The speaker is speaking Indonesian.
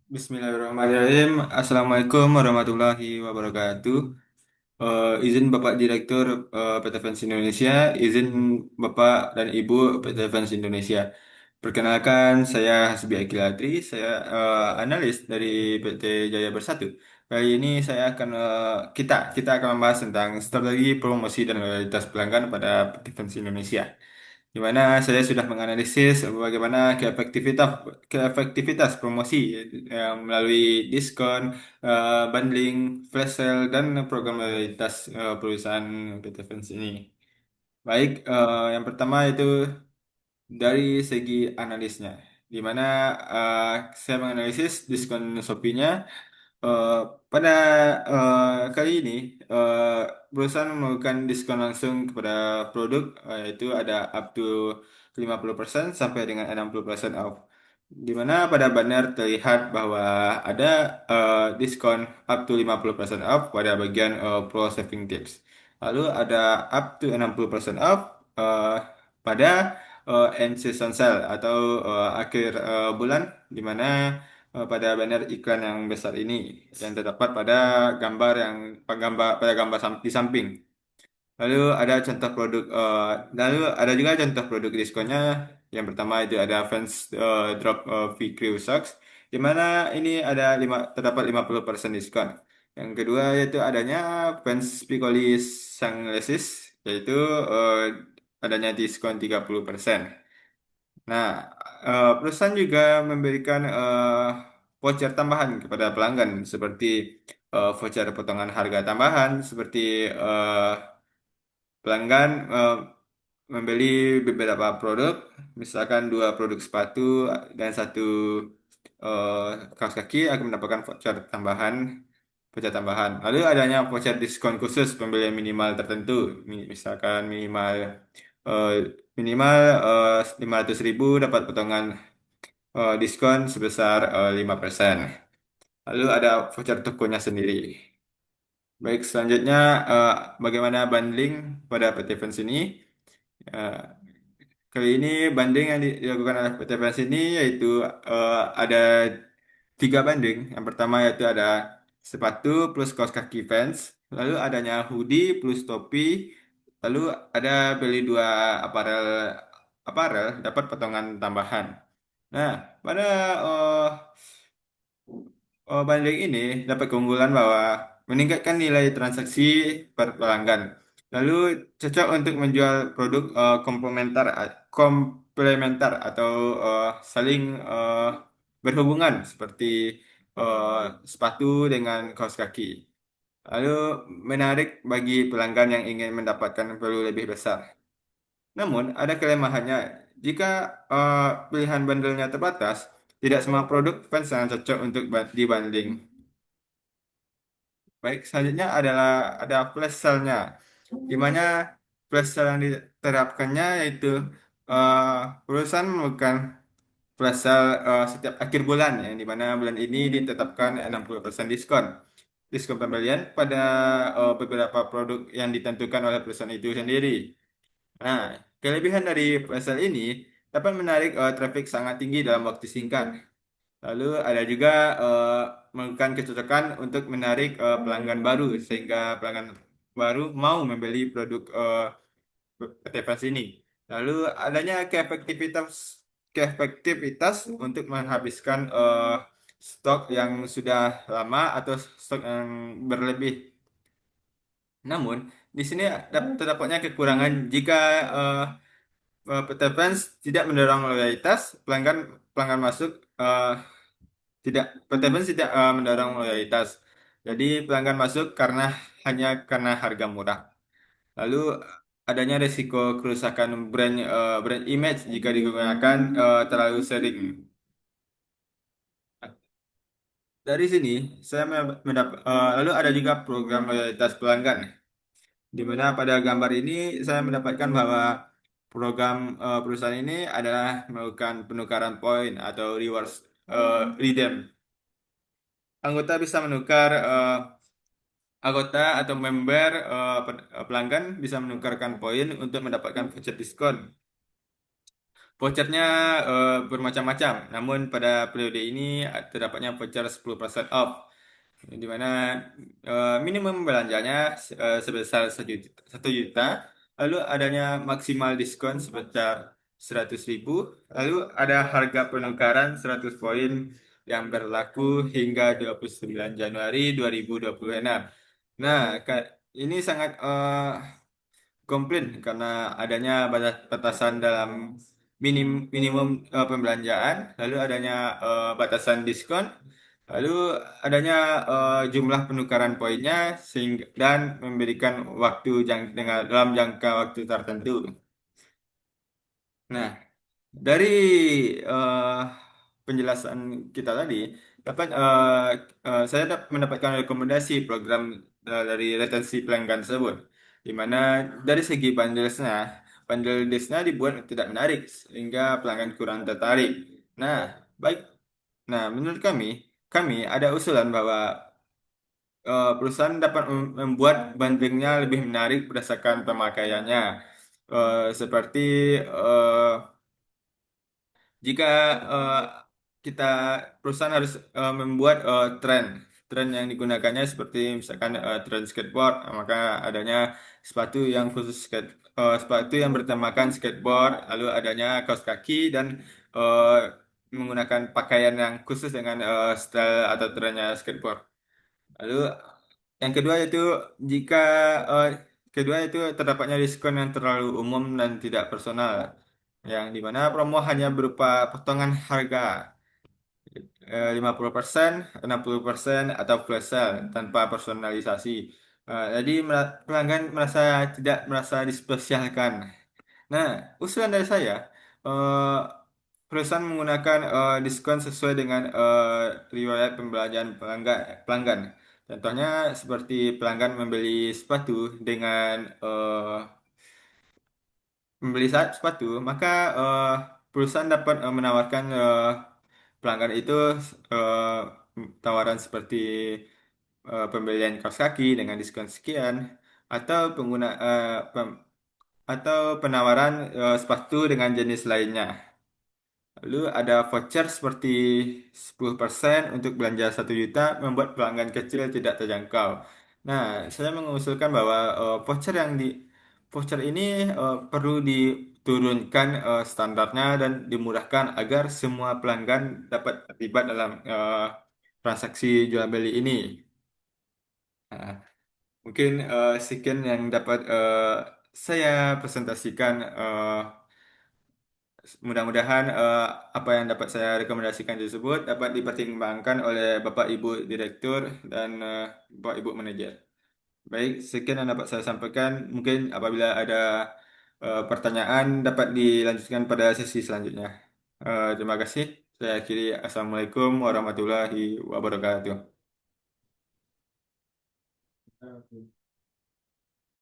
Bismillahirrahmanirrahim. Assalamualaikum warahmatullahi wabarakatuh. Izin Bapak Direktur PT Fans Indonesia, izin Bapak dan Ibu PT Fans Indonesia. Perkenalkan, saya Hasbi Aqilatri, saya analis dari PT Jaya Bersatu. Kali ini kita akan membahas tentang strategi promosi dan loyalitas pelanggan pada PT Fans Indonesia, di mana saya sudah menganalisis bagaimana keefektivitas promosi melalui diskon, bundling, flash sale, dan program loyalitas perusahaan PT Fans ini. Baik, yang pertama itu dari segi analisnya, di mana eh, saya menganalisis diskon Shopee-nya. Eh, pada kali ini, eh, perusahaan melakukan diskon langsung kepada produk, yaitu ada up to 50% sampai dengan 60% off. Di mana pada banner terlihat bahwa ada diskon up to 50% off pada bagian Pro Saving Tips. Lalu ada up to 60% off pada end season sale atau akhir bulan, di mana pada banner iklan yang besar ini yang terdapat pada di samping. Lalu ada juga contoh produk diskonnya. Yang pertama itu ada Vans Drop V Crew Socks, di mana ini terdapat 50% diskon. Yang kedua yaitu adanya Vans Piccoli Sunglasses, yaitu eh, adanya diskon 30%. Nah, perusahaan juga memberikan voucher tambahan kepada pelanggan seperti voucher potongan harga tambahan, seperti pelanggan membeli beberapa produk, misalkan dua produk sepatu dan satu eh, kaos kaki akan mendapatkan voucher tambahan. Lalu adanya voucher diskon khusus pembelian minimal tertentu, misalkan eh, minimal 500.000 dapat potongan diskon sebesar 5%. Lalu ada voucher tokonya sendiri. Baik, selanjutnya eh, bagaimana bundling pada PT Fans ini? Eh, Kali ini banding yang dilakukan oleh PT Fresh ini yaitu ada tiga banding. Yang pertama yaitu ada sepatu plus kaos kaki Vans, lalu adanya hoodie plus topi, lalu ada beli dua aparel aparel dapat potongan tambahan. Nah, pada eh, bundling ini dapat keunggulan bahwa meningkatkan nilai transaksi per pelanggan. Lalu cocok untuk menjual produk komplementer atau saling berhubungan seperti eh, sepatu dengan kaos kaki. Lalu menarik bagi pelanggan yang ingin mendapatkan value lebih besar. Namun ada kelemahannya jika pilihan bundle-nya terbatas, tidak semua produk fans yang cocok untuk dibanding. Baik, selanjutnya adalah ada flash sale-nya, di mana flash sale yang diterapkannya yaitu eh, perusahaan melakukan flash sale setiap akhir bulan, yang di mana bulan ini ditetapkan 60% diskon. Diskon pembelian pada beberapa produk yang ditentukan oleh perusahaan itu sendiri. Nah, kelebihan dari flash sale ini dapat menarik traffic sangat tinggi dalam waktu singkat. Lalu ada juga melakukan kecocokan untuk menarik pelanggan baru sehingga pelanggan baru mau membeli produk PTVAS ini. Lalu adanya keefektivitas untuk menghabiskan stok yang sudah lama atau stok yang berlebih. Namun di sini terdapatnya kekurangan jika PTVAS tidak mendorong loyalitas pelanggan pelanggan masuk. Tidak, PT Pos tidak mendorong loyalitas. Jadi pelanggan masuk hanya karena harga murah. Lalu adanya risiko kerusakan brand image jika digunakan terlalu sering. Dari sini lalu ada juga program loyalitas pelanggan, di mana pada gambar ini saya mendapatkan bahwa program perusahaan ini adalah melakukan penukaran poin atau rewards redeem. Anggota bisa menukar Anggota atau member pelanggan bisa menukarkan poin untuk mendapatkan voucher diskon. Vouchernya bermacam-macam, namun pada periode ini terdapatnya voucher 10% off, di mana minimum belanjanya sebesar 1 juta, lalu adanya maksimal diskon sebesar 100.000, lalu ada harga penukaran 100 poin yang berlaku hingga 29 Januari 2026. Nah, ini sangat komplain karena adanya batasan dalam minimum pembelanjaan, lalu adanya batasan diskon, lalu adanya jumlah penukaran poinnya sehingga dan memberikan waktu dengan dalam jangka waktu tertentu. Nah, dari eh, penjelasan kita tadi, dapat saya mendapatkan rekomendasi program dari retensi pelanggan tersebut, di mana dari segi bundle dealsnya dibuat tidak menarik sehingga pelanggan kurang tertarik. Nah, baik. Nah, menurut kami ada usulan bahwa perusahaan dapat membuat bundlingnya lebih menarik berdasarkan pemakaiannya. Seperti eh, jika eh, kita perusahaan harus membuat tren yang digunakannya seperti misalkan tren skateboard, maka adanya sepatu yang khusus sepatu yang bertemakan skateboard, lalu adanya kaos kaki dan eh, menggunakan pakaian yang khusus dengan style atau trennya skateboard. Lalu yang kedua itu jika eh, kedua itu terdapatnya diskon yang terlalu umum dan tidak personal, yang dimana promo hanya berupa potongan harga 50%, 60% atau flash sale tanpa personalisasi. Jadi pelanggan tidak merasa dispesialkan. Nah, usulan dari saya, eh, perusahaan menggunakan diskon sesuai dengan riwayat pembelanjaan pelanggan. Contohnya seperti pelanggan membeli sepatu dengan sepatu, maka perusahaan dapat menawarkan pelanggan itu eh, tawaran seperti pembelian kaos kaki dengan diskon sekian, atau atau penawaran sepatu dengan jenis lainnya. Lalu ada voucher seperti 10% untuk belanja 1 juta membuat pelanggan kecil tidak terjangkau. Nah, saya mengusulkan bahwa voucher ini perlu diturunkan standarnya dan dimudahkan agar semua pelanggan dapat terlibat dalam transaksi jual beli ini. Nah, mungkin sekian yang dapat saya presentasikan. Mudah-mudahan apa yang dapat saya rekomendasikan tersebut dapat dipertimbangkan oleh Bapak Ibu Direktur dan Bapak Ibu Manajer. Baik, sekian yang dapat saya sampaikan. Mungkin apabila ada pertanyaan dapat dilanjutkan pada sesi selanjutnya. Terima kasih. Saya akhiri. Assalamualaikum warahmatullahi wabarakatuh.